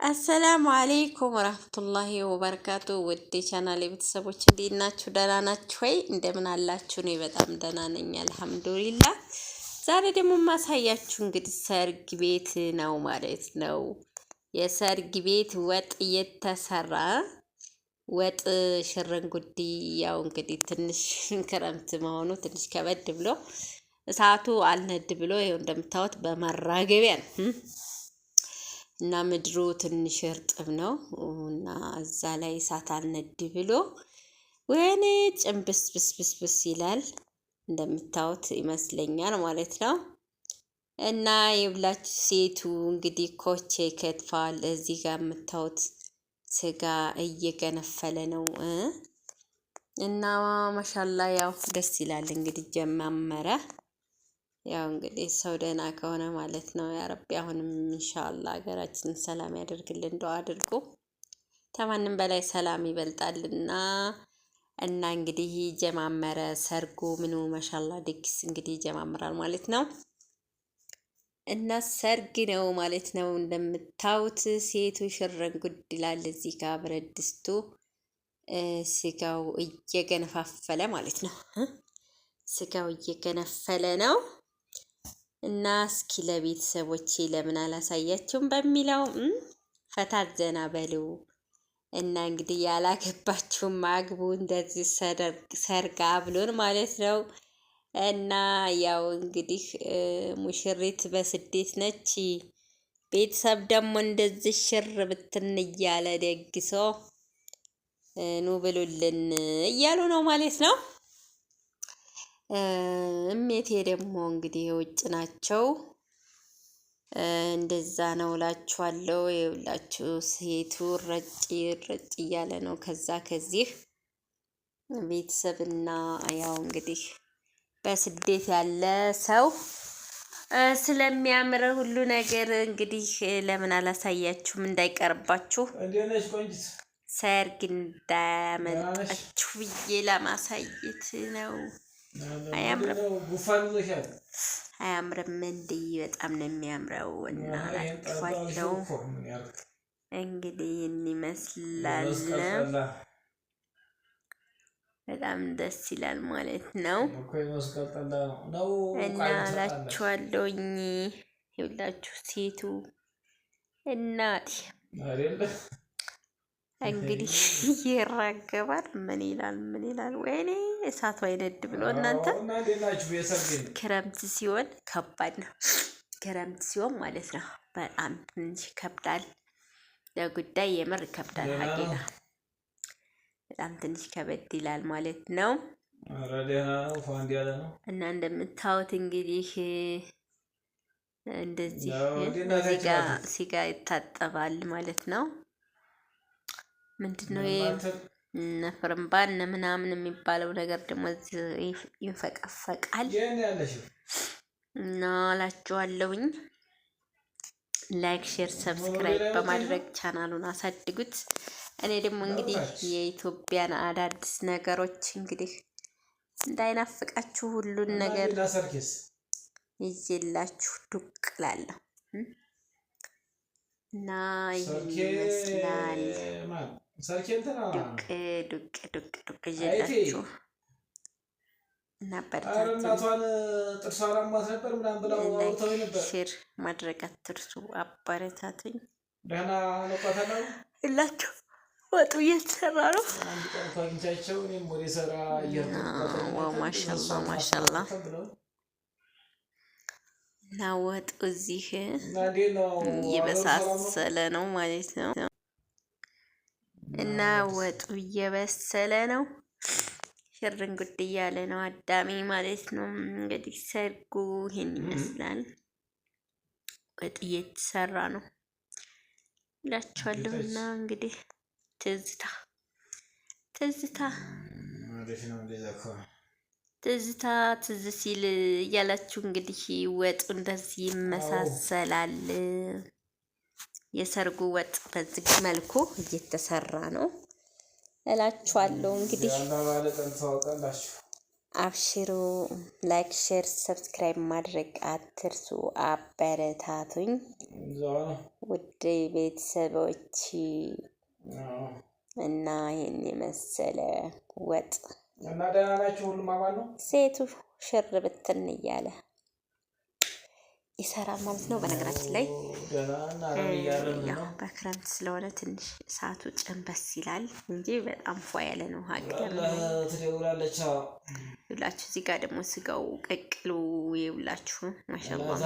አሰላሙ አለይኩም ወራህመቱላሂ ወበረካቱ። ውድ ቻናሌ ቤተሰቦች እንዴት ናችሁ? ደህና ናችሁ ወይ? እንደምን አላችሁ? እኔ በጣም ደህና ነኝ አልሐምዱሊላህ። ዛሬ ደግሞ ማሳያችሁ እንግዲህ ሰርግ ቤት ነው ማለት ነው። የሰርግ ቤት ወጥ እየተሰራ ወጥ ሽርንጉዲ። ያው እንግዲህ ትንሽ ክረምት መሆኑ ትንሽ ከበድ ብሎ እሳቱ አልነድ ብሎ ይኸው እንደምታዩት በማራገቢያ እና ምድሩ ትንሽ እርጥብ ነው እና እዛ ላይ እሳት አልነድ ብሎ ወይኔ ጭንብስ ብስ ይላል እንደምታዩት ይመስለኛል ማለት ነው። እና የብላችሁ ሴቱ እንግዲህ ኮቼ ከትፋል። እዚህ ጋር የምታዩት ስጋ እየገነፈለ ነው እና ማሻላ ያው ደስ ይላል እንግዲህ ጀማመረ። ያው እንግዲህ ሰው ደህና ከሆነ ማለት ነው። ያ ረቢ አሁንም ኢንሻአላህ ሀገራችንን ሰላም ያደርግልን። ዱአ አድርጉ። ከማንም በላይ ሰላም ይበልጣልና እና እንግዲህ ጀማመረ ሰርጉ ምኑ ማሻላ ድግስ እንግዲህ ጀማምራል ማለት ነው። እና ሰርግ ነው ማለት ነው። እንደምታዩት ሴቱ ሽርንጉድ ይላል። እዚህ ጋር ብረት ድስቱ ስጋው እየገነፋፈለ ማለት ነው። ስጋው እየገነፈለ ነው። እና እስኪ ለቤተሰቦቼ ለምን አላሳያቸውም በሚለው ፈታ ዘና በሉ። እና እንግዲህ ያላገባችሁም አግቡ፣ እንደዚህ ሰርግ አብሎን ማለት ነው። እና ያው እንግዲህ ሙሽሪት በስደት ነች፣ ቤተሰብ ደግሞ እንደዚህ ሽር ብትን እያለ ደግሶ ኑ ብሉልን እያሉ ነው ማለት ነው። እሜቴ ደግሞ እንግዲህ የውጭ ናቸው። እንደዛ ነው እላችኋለሁ። የውላችሁ ሴቱ ረጭ እያለ ነው ከዛ ከዚህ ቤተሰብና ያው እንግዲህ በስደት ያለ ሰው ስለሚያምር ሁሉ ነገር እንግዲህ ለምን አላሳያችሁም እንዳይቀርባችሁ፣ ሰርግ እንዳያመልጣችሁ ብዬ ለማሳየት ነው። አያምርም እንዴ? በጣም ነው የሚያምረው። እና አላጥፋለው እንግዲህ ይመስላል። በጣም ደስ ይላል ማለት ነው። እና አላችኋለሁኝ ይኸውላችሁ ሴቱ እናቴ እንግዲህ ይራገባል። ምን ይላል? ወይኔ እሳቱ አይነድ ብሎ እናንተ። ክረምት ሲሆን ከባድ ነው። ክረምት ሲሆን ማለት ነው በጣም ትንሽ ይከብዳል። ለጉዳይ የምር ይከብዳል። ሀቂቃ በጣም ትንሽ ከበድ ይላል ማለት ነው። እና እንደምታዩት እንግዲህ እንደዚህ ሲጋ ይታጠባል ማለት ነው። ምንድነው ነፍርምባን ምናምን የሚባለው ነገር ደግሞ ይንፈቀፈቃል። እና አላችኋለሁኝ ላይክ፣ ሼር፣ ሰብስክራይብ በማድረግ ቻናሉን አሳድጉት። እኔ ደግሞ እንግዲህ የኢትዮጵያን አዳዲስ ነገሮች እንግዲህ እንዳይናፍቃችሁ ሁሉን ነገር ይዤላችሁ ዱቅ እላለሁ እና ይመስላል ዱቅ ይዤላችሁ እና ሼር ማድረግ አትርሱ። አበረታቱኝ እላችሁ። ወጡ እየተሰራ ነው። ማሻላ እና ወጡ እዚህ እየበሳሰለ ነው ማለት ነው። እና ወጡ እየበሰለ ነው። ሽርንጉድ እያለ ነው አዳሚ ማለት ነው። እንግዲህ ሰርጉ ይሄን ይመስላል። ወጥ እየተሰራ ነው እላችኋለሁ። እና እንግዲህ ትዝ ሲል እያላችሁ እንግዲህ ወጡ እንደዚህ ይመሳሰላል። የሰርጉ ወጥ በዚህ መልኩ እየተሰራ ነው እላችኋለሁ። እንግዲህ አብሽሩ። ላይክ፣ ሼር፣ ሰብስክራይብ ማድረግ አትርሱ። አበረታቱኝ ውድ ቤተሰቦች እና ይህን የመሰለ ወጥ እና ደህና ናችሁ? ሁሉም አማን ነው? ሴቱ ሽር ብትን እያለ ይሰራል ማለት ነው። በነገራችን ላይ ያው በክረምት ስለሆነ ትንሽ ሰዓቱ ጨንበስ ይላል እንጂ በጣም ፏ ያለ ነው። ይውላችሁ እዚህ ጋር ደግሞ ስጋው ቅቅሉ ይውላችሁ ማሻአላህ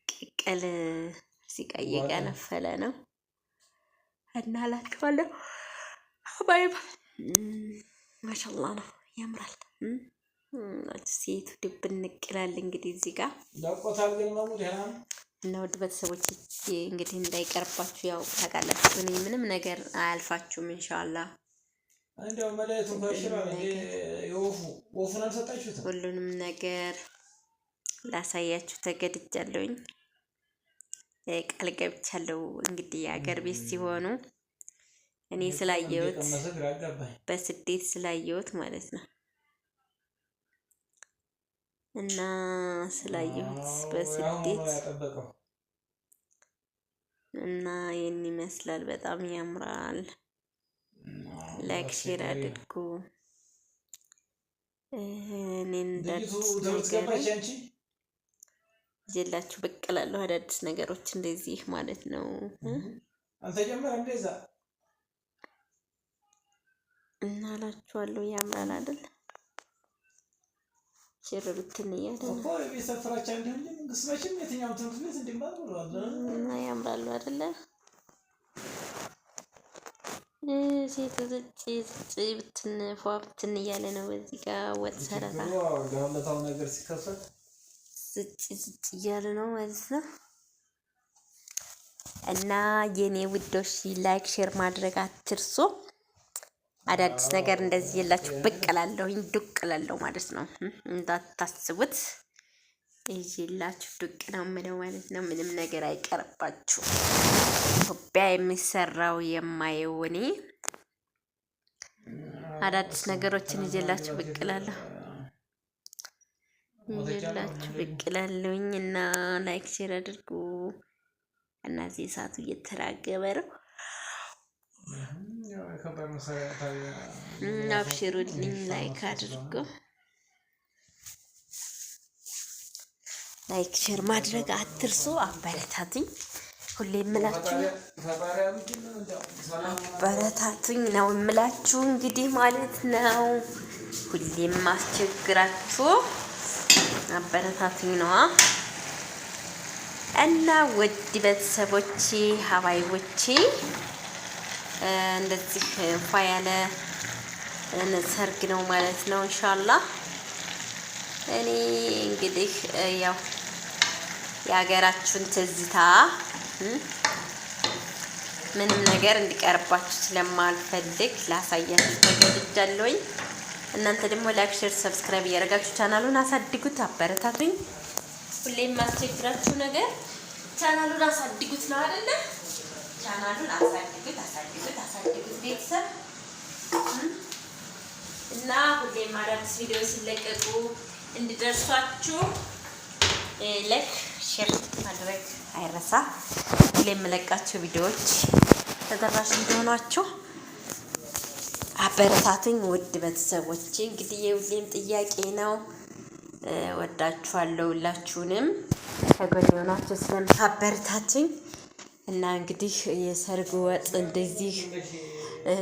ቅቅል እዚህ ጋር እየገነፈለ ነው እና እላችኋለሁ ባይ ማሻአላህ ነው፣ ያምራል። ሴቱ ድብ እንቅላል እንግዲህ እዚህ ጋር ዳቆታል ግን ነው እና ውድ ቤተሰቦች እንግዲህ እንዳይቀርባችሁ ያው ታውቃላችሁ፣ እኔ ምንም ነገር አያልፋችሁም ኢንሻአላህ። እንደው መላእክቱ ፈሽራል እንዴ ወፉን አልሰጣችሁት ሁሉንም ነገር ላሳያችሁ ተገድጃለሁኝ። ቃል ገብቻለሁ እንግዲህ አገር ቤት ሲሆኑ እኔ ስላየሁት በስደት ስላየሁት ማለት ነው እና ስላየሁት በስደት እና ይህን ይመስላል። በጣም ያምራል። ላይክ ሼር አድርጉ። እኔን አዳዲስ ነገር ይዤላችሁ ብቅ እላለሁ። አዳዲስ ነገሮች እንደዚህ ማለት ነው እና እላችኋለሁ። ያምራል አይደል? ሽር ብትን እያለ ነው እና ያምራሉ አይደለ? ሴት ዝጭ ብትን ፏ ብትን እያለ ነው። በዚህ ጋር ወጥ ሰረታ ዝጭ እያለ ነው ማለት ነው። እና የኔ ውዶች ላይክ ሼር ማድረግ አትርሱ። አዳዲስ ነገር እንደዚህ የላችሁ ብቅ እላለሁኝ ዱቅ እላለሁ ማለት ነው። እንዳታስቡት ይዤላችሁ ዱቅ ነው የምለው ማለት ነው። ምንም ነገር አይቀርባችሁ። ኢትዮጵያ የሚሰራው የማየው እኔ አዳዲስ ነገሮችን ይዤላችሁ ብቅ እላለሁ ብቅ እላለሁኝ እና ላይክ ሼር አድርጉ። እና እዚህ ሰዓቱ እየተራገበ ነው። አብሽሩልኝ፣ ላይክ አድርጉ። ላይክ ሼር ማድረግ አትርሱ። አበረታቱኝ። ሁሌ የምላችሁ አበረታቱኝ ነው የምላችሁ እንግዲህ ማለት ነው። ሁሌም ማስቸግራችሁ አበረታቱኝ ነዋ። እና ውድ ቤተሰቦቼ ሀባይቦቼ እንደዚህ ፏ ያለ ሰርግ ነው ማለት ነው ኢንሻአላህ። እኔ እንግዲህ ያው የሀገራችሁን ትዝታ ምንም ነገር እንዲቀርባችሁ ስለማልፈልግ ላሳያችሁ ተገድጃለሁኝ። እናንተ ደግሞ ላይክ ሼር ሰብስክራይብ እያደረጋችሁ ቻናሉን አሳድጉት፣ አበረታቱኝ። ሁሌም ማስቸግራችሁ ነገር ቻናሉን አሳድጉት ነው አይደለ? ቻናሉን አሳድጉት ቤተሰብ እና ሁሌም አዳዲስ ቪዲዮ ሲለቀቁ እንዲደርሷችሁ ላይክ ሼር ማድረግ አይረሳ። ሁሌም የምለቃቸው ቪዲዮዎች ተደራሽ እንዲሆናችሁ አበረታቱኝ ውድ ቤተሰቦቼ። እንግዲህ የሁሌም ጥያቄ ነው። ወዳችኋለሁ ሁላችሁንም ከጎኔ ሆናችሁ ስለምታበረታቱኝ እና እንግዲህ የሰርግ ወጥ እንደዚህ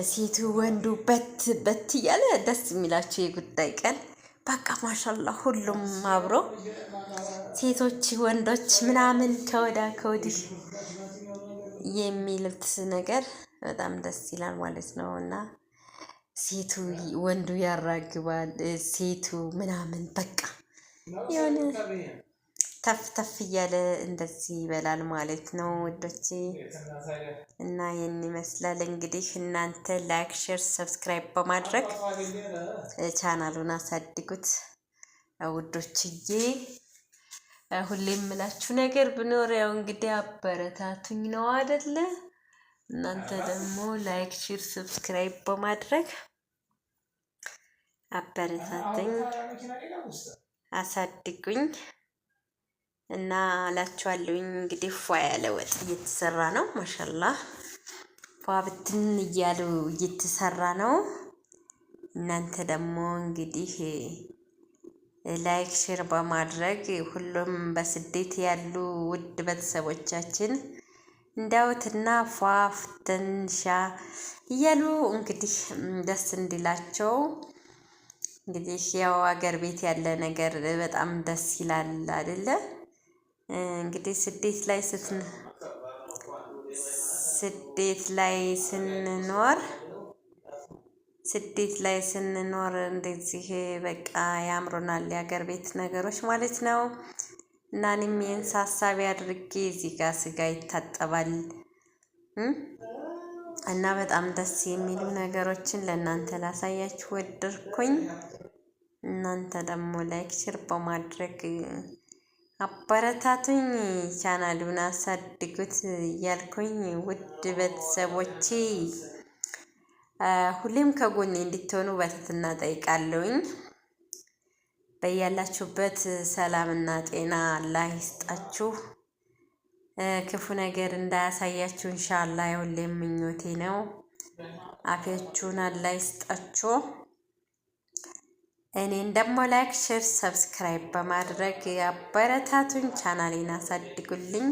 ሴቱ ወንዱ በት እያለ ደስ የሚላችሁ የጉዳይ ቀን በቃ ማሻአላህ ሁሉም አብሮ ሴቶች ወንዶች ምናምን ከወዳ ከወዲህ የሚሉት ነገር በጣም ደስ ይላል ማለት ነው። እና ሴቱ ወንዱ ያራግባል፣ ሴቱ ምናምን በቃ የሆነ ተፍ ተፍ እያለ እንደዚህ ይበላል ማለት ነው ውዶቼ። እና ይህን ይመስላል እንግዲህ። እናንተ ላይክ ሼር ሰብስክራይብ በማድረግ ቻናሉን አሳድጉት ውዶችዬ። ሁሌ የምላችሁ ነገር ብኖር ያው እንግዲህ አበረታቱኝ ነው አይደለ? እናንተ ደግሞ ላይክ፣ ሼር፣ ሰብስክራይብ በማድረግ አበረታቱኝ፣ አሳድጉኝ እና እላችኋለሁኝ። እንግዲህ ፏ ያለ ወጥ እየተሰራ ነው። ማሻአላህ ፏ ብትን እያሉ እየተሰራ ነው። እናንተ ደግሞ እንግዲህ ላይክ ሼር በማድረግ ሁሉም በስደት ያሉ ውድ ቤተሰቦቻችን እንዳውትና ፏ ፍተንሻ እያሉ እንግዲህ ደስ እንዲላቸው እንግዲህ ያው አገር ቤት ያለ ነገር በጣም ደስ ይላል አይደለ? እንግዲህ ስደት ላይ ስንኖር እንደዚህ በቃ ያምሩናል የሀገር ቤት ነገሮች ማለት ነው። እና እኔም ይህን ሀሳቢ አድርጌ እዚህ ጋር ስጋ ይታጠባል እና በጣም ደስ የሚሉ ነገሮችን ለእናንተ ላሳያችሁ ወደድኩኝ። እናንተ ደግሞ ላይክ ሼር በማድረግ አበረታቱኝ፣ ቻናሉን አሳድጉት እያልኩኝ ውድ ቤተሰቦቼ ሁሌም ከጎኔ እንድትሆኑ በትህትና ጠይቃለሁኝ። በያላችሁበት ሰላምና ጤና አላህ ይስጣችሁ፣ ክፉ ነገር እንዳያሳያችሁ ኢንሻአላህ የሁሌም ምኞቴ ነው። አፊያችሁን አላህ ይስጣችሁ። እኔን ደግሞ ላይክ፣ ሼር፣ ሰብስክራይብ በማድረግ አበረታቱኝ፣ ቻናሌን አሳድጉልኝ።